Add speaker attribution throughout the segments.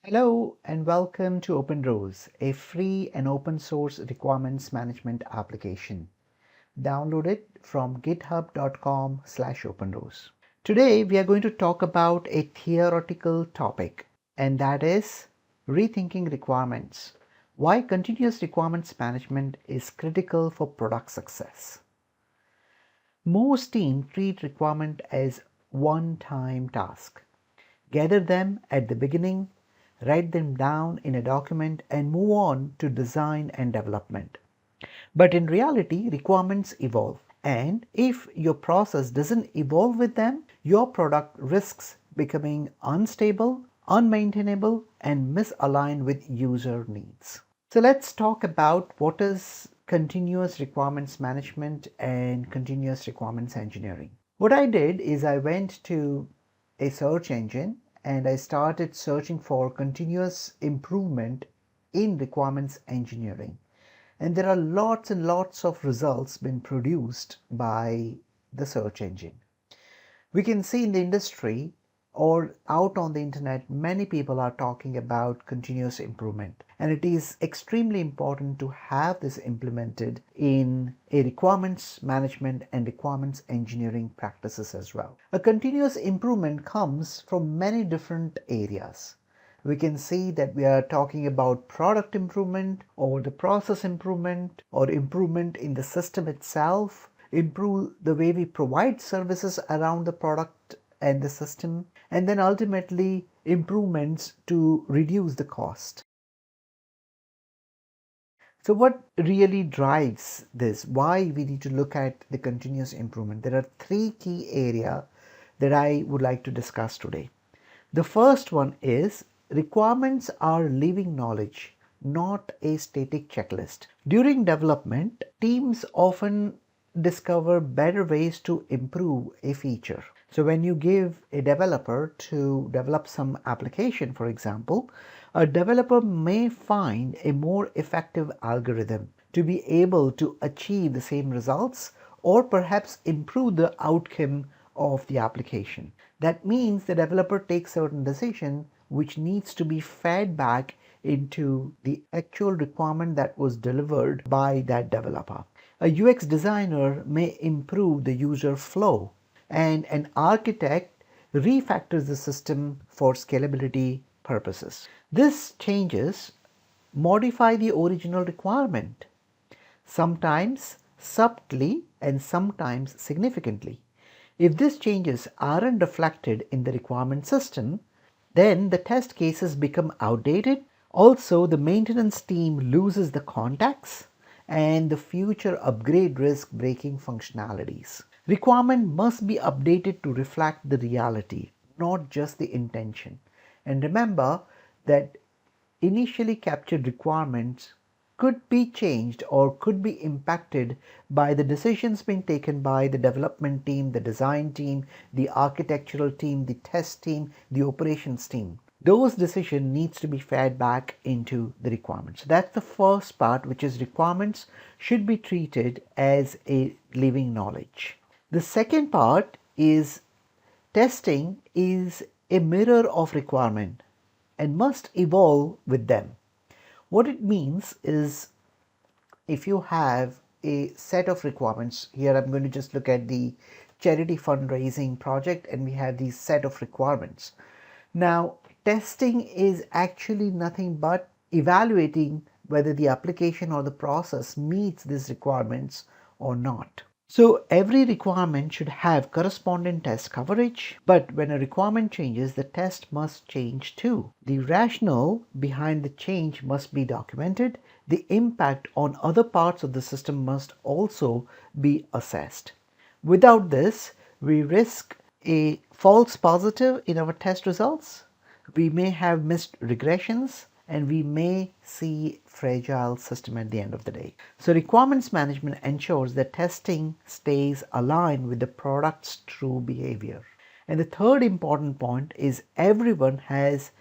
Speaker 1: Hello and welcome to OpenRose, a free and open source requirements management application. Download it from github.com/openrose. Today we are going to talk about a theoretical topic, and that is rethinking requirements. Why continuous requirements management is critical for product success. Most teams treat requirement as one-time task. Gather them at the beginning, write them down in a document and move on to design and development. But in reality, requirements evolve. And if your process doesn't evolve with them, your product risks becoming unstable, unmaintainable, and misaligned with user needs. So let's talk about what is continuous requirements management and continuous requirements engineering. What I did is I went to a search engine and I started searching for continuous improvement in requirements engineering. And there are lots and lots of results been produced by the search engine. We can see in the industry or out on the internet, many people are talking about continuous improvement. And it is extremely important to have this implemented in a requirements management and requirements engineering practices as well. A continuous improvement comes from many different areas. We can see that we are talking about product improvement or the process improvement or improvement in the system itself, improve the way we provide services around the product and the system, and then ultimately improvements to reduce the cost. So what really drives this? Why we need to look at the continuous improvement? There are three key areas that I would like to discuss today. The first one is requirements are living knowledge, not a static checklist. During development, teams often discover better ways to improve a feature. So when you give a developer to develop some application, for example, a developer may find a more effective algorithm to be able to achieve the same results or perhaps improve the outcome of the application. That means the developer takes certain decision which needs to be fed back into the actual requirement that was delivered by that developer. A UX designer may improve the user flow, and an architect refactors the system for scalability purposes. These changes modify the original requirement, sometimes subtly and sometimes significantly. If these changes aren't reflected in the requirement system, then the test cases become outdated. Also, the maintenance team loses the context and the future upgrade risk breaking functionalities. Requirement must be updated to reflect the reality, not just the intention. And remember that initially captured requirements could be changed or could be impacted by the decisions being taken by the development team, the design team, the architectural team, the test team, the operations team. Those decisions needs to be fed back into the requirements. So that's the first part, which is requirements should be treated as a living knowledge. The second part is testing is a mirror of requirement and must evolve with them. What it means is if you have a set of requirements, here I'm going to just look at the charity fundraising project and we have these set of requirements. Now, testing is actually nothing but evaluating whether the application or the process meets these requirements or not. So every requirement should have corresponding test coverage, but when a requirement changes, the test must change too. The rationale behind the change must be documented. The impact on other parts of the system must also be assessed. Without this, we risk a false positive in our test results. We may have missed regressions and we may see fragile system at the end of the day. So requirements management ensures that testing stays aligned with the product's true behavior. And the third important point is everyone has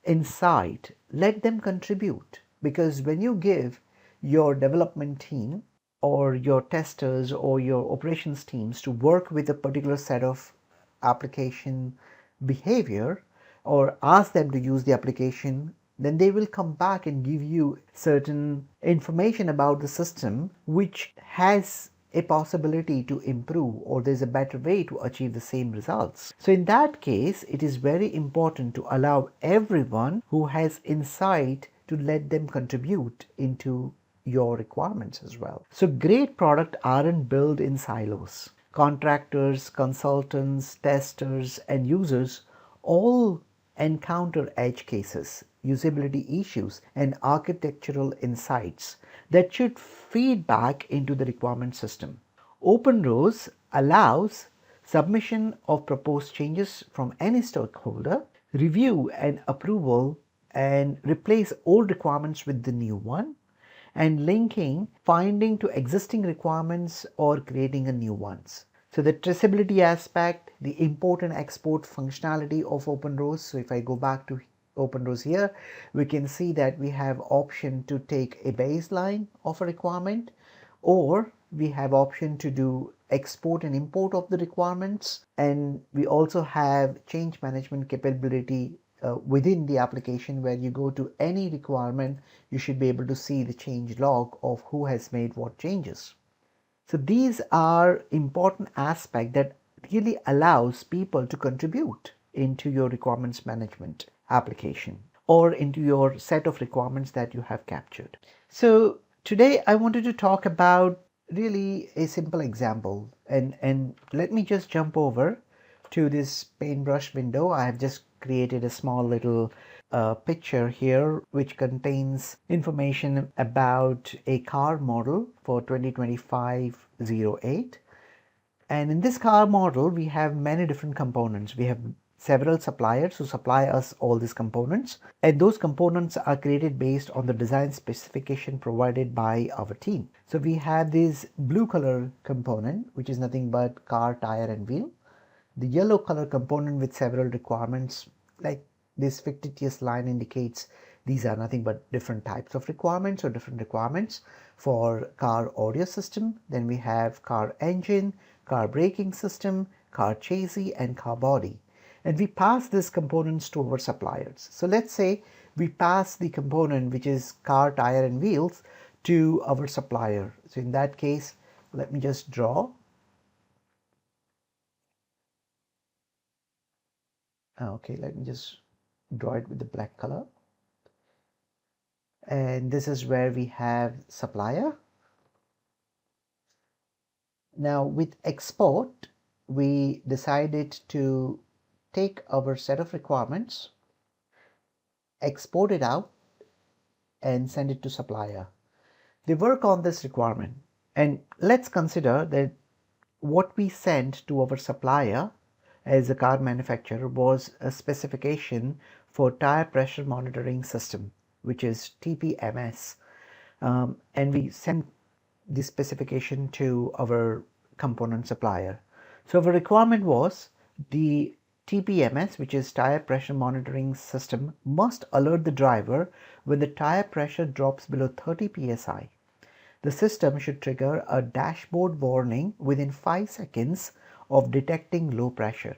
Speaker 1: insight. Let them contribute, because when you give your development team or your testers or your operations teams to work with a particular set of application behavior, or ask them to use the application, then they will come back and give you certain information about the system which has a possibility to improve, or there's a better way to achieve the same results. So in that case, it is very important to allow everyone who has insight to let them contribute into your requirements as well. So great products aren't built in silos. Contractors, consultants, testers, and users all encounter edge cases, usability issues, and architectural insights that should feed back into the requirement system. OpenRose allows submission of proposed changes from any stakeholder, review and approval, and replace old requirements with the new one, and linking finding to existing requirements or creating a new ones. So the traceability aspect, the import and export functionality of OpenRose. So if I go back to OpenRose here, we can see that we have option to take a baseline of a requirement, or we have option to do export and import of the requirements, and we also have change management capability within the application, where you go to any requirement, you should be able to see the change log of who has made what changes. So these are important aspects that really allows people to contribute into your requirements management application or into your set of requirements that you have captured. So today I wanted to talk about really a simple example, and let me just jump over to this paintbrush window. I have just created a small little picture here which contains information about a car model for 2025-08. And in this car model, we have many different components. We have several suppliers who supply us all these components, and those components are created based on the design specification provided by our team. So we have this blue color component, which is nothing but car, tire, and wheel. The yellow color component with several requirements, like this fictitious line indicates these are nothing but different types of requirements or different requirements for car audio system. Then we have car engine, car braking system, car chassis, and car body. And we pass these components to our suppliers. So let's say we pass the component which is car, tire, and wheels to our supplier. So in that case, let me just draw. Okay, let me just draw it with the black color. And this is where we have supplier. Now with export, we decided to take our set of requirements, export it out, and send it to supplier. They work on this requirement, and let's consider that what we sent to our supplier as a car manufacturer was a specification for tire pressure monitoring system, which is TPMS, and we sent this specification to our component supplier. So our requirement was the TPMS, which is tire pressure monitoring system, must alert the driver when the tire pressure drops below 30 psi. The system should trigger a dashboard warning within 5 seconds of detecting low pressure.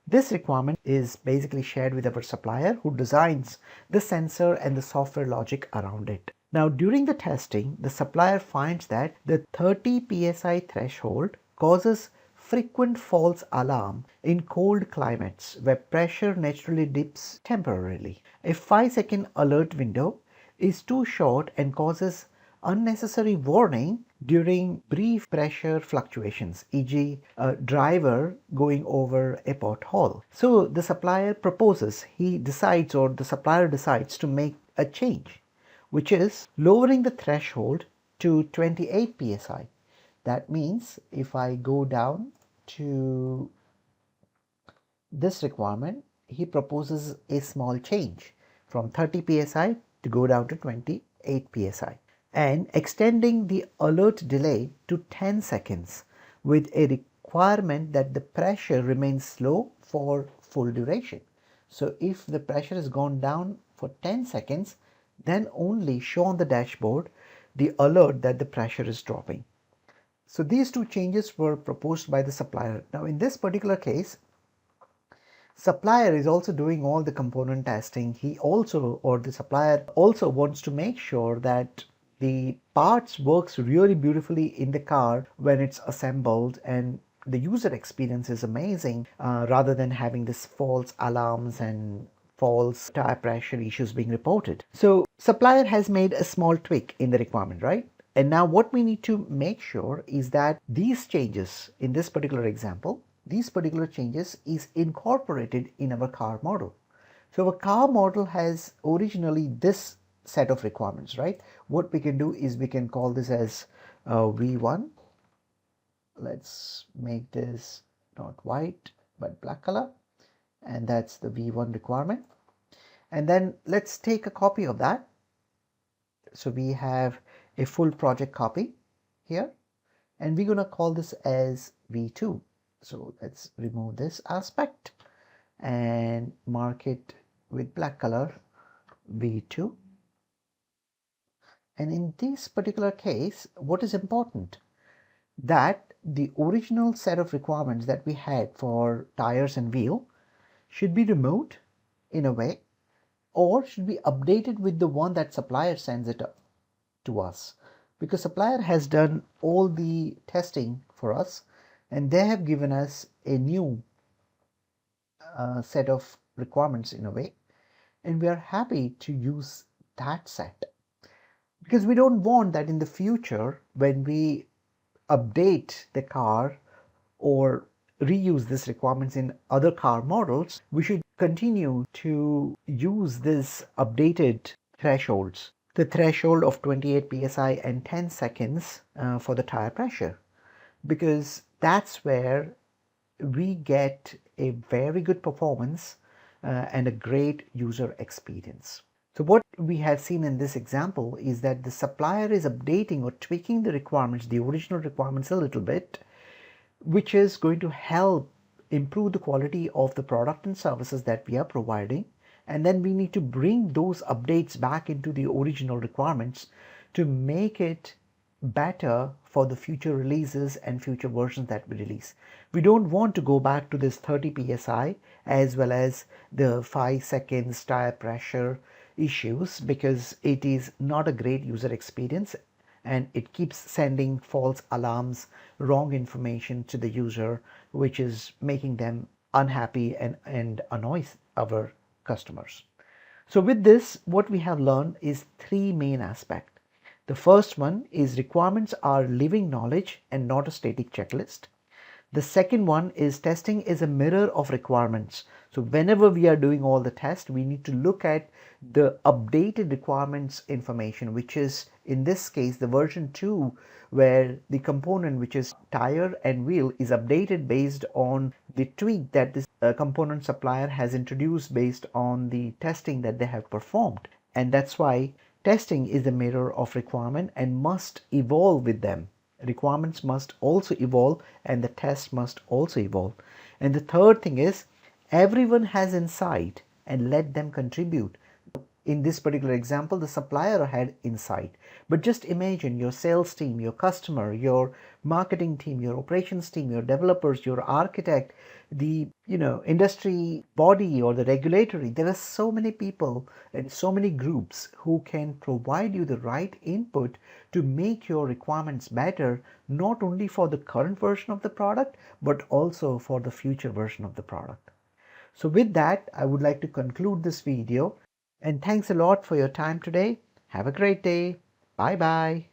Speaker 1: This requirement is basically shared with our supplier, who designs the sensor and the software logic around it. Now during the testing, the supplier finds that the 30 psi threshold causes frequent false alarm in cold climates where pressure naturally dips temporarily. A 5-second alert window is too short and causes unnecessary warning during brief pressure fluctuations, e.g. a driver going over a pothole. So the supplier proposes, the supplier decides to make a change, which is lowering the threshold to 28 psi. That means if I go down to this requirement, he proposes a small change from 30 psi to go down to 28 psi. And extending the alert delay to 10 seconds with a requirement that the pressure remains low for full duration. So if the pressure has gone down for 10 seconds, then only show on the dashboard the alert that the pressure is dropping. So these two changes were proposed by the supplier. Now in this particular case, Supplier is also doing all the component testing. He also, or the supplier also wants to make sure that the parts works really beautifully in the car when it's assembled and the user experience is amazing, rather than having this false alarms and false tire pressure issues being reported. So supplier has made a small tweak in the requirement, right? And now what we need to make sure is that these changes in this particular example, these particular changes is incorporated in our car model. So our car model has originally this set of requirements, right? What we can do is we can call this as V1. Let's make this not white but black color, and that's the V1 requirement. And then let's take a copy of that. So we have a full project copy here, and we're going to call this as V2. So let's remove this aspect and mark it with black color V2. And in this particular case, what is important? That the original set of requirements that we had for tires and wheel should be removed in a way, or should be updated with the one that supplier sends it to us, because supplier has done all the testing for us and they have given us a new set of requirements in a way, and we are happy to use that set, because we don't want that in the future when we update the car or reuse these requirements in other car models. We should continue to use this updated thresholds, the threshold of 28 psi and 10 seconds for the tire pressure, because that's where we get a very good performance and a great user experience. So what we have seen in this example is that the supplier is updating or tweaking the requirements, the original requirements a little bit, which is going to help improve the quality of the product and services that we are providing. And then we need to bring those updates back into the original requirements to make it better for the future releases and future versions that we release. We don't want to go back to this 30 psi as well as the 5 seconds tire pressure issues, because it is not a great user experience and it keeps sending false alarms, wrong information to the user, which is making them unhappy and annoys our customers. So with this, what we have learned is three main aspects. The first one is requirements are living knowledge and not a static checklist. The second one is testing is a mirror of requirements. So whenever we are doing all the tests, we need to look at the updated requirements information, which is in this case the version 2, where the component which is tire and wheel is updated based on the tweak that this component supplier has introduced based on the testing that they have performed. And that's why testing is a mirror of requirement and must evolve with them. Requirements must also evolve and the test must also evolve. And the third thing is everyone has insight and let them contribute. In this particular example, the supplier had insight, but just imagine your sales team, your customer, your marketing team, your operations team, your developers, your architect, the industry body or the regulatory. There are so many people and so many groups who can provide you the right input to make your requirements better, not only for the current version of the product, but also for the future version of the product. So with that, I would like to conclude this video. And thanks a lot for your time today. Have a great day. Bye bye.